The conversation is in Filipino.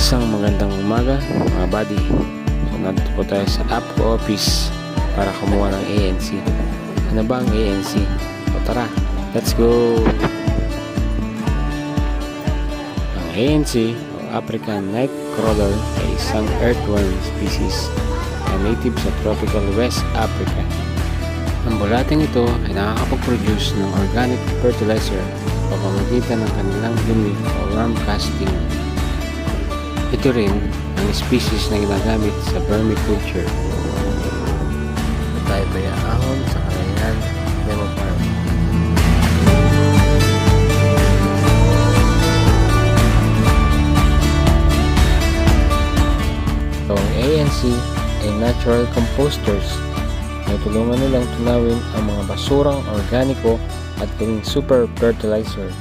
Isang magandang umaga mga buddy. So nandito po tayo sa APCO office para kumuha ng ANC. Ano ba ang ANC? So tara, let's go! Ang ANC o African Nightcrawler ay isang earthworm species na native sa tropical West Africa. Ang bulating ito ay nakakapag-produce ng organic fertilizer sa pamamagitan ng kanilang dumi o worm casting. Ito rin ang species na ginagamit sa vermiculture. Tayo ba yung ahon sa Kalayan Demo Farm? So, ang ANC ay natural composters na tulungan nilang tunawin ang mga basurang organiko at gawing super fertilizer.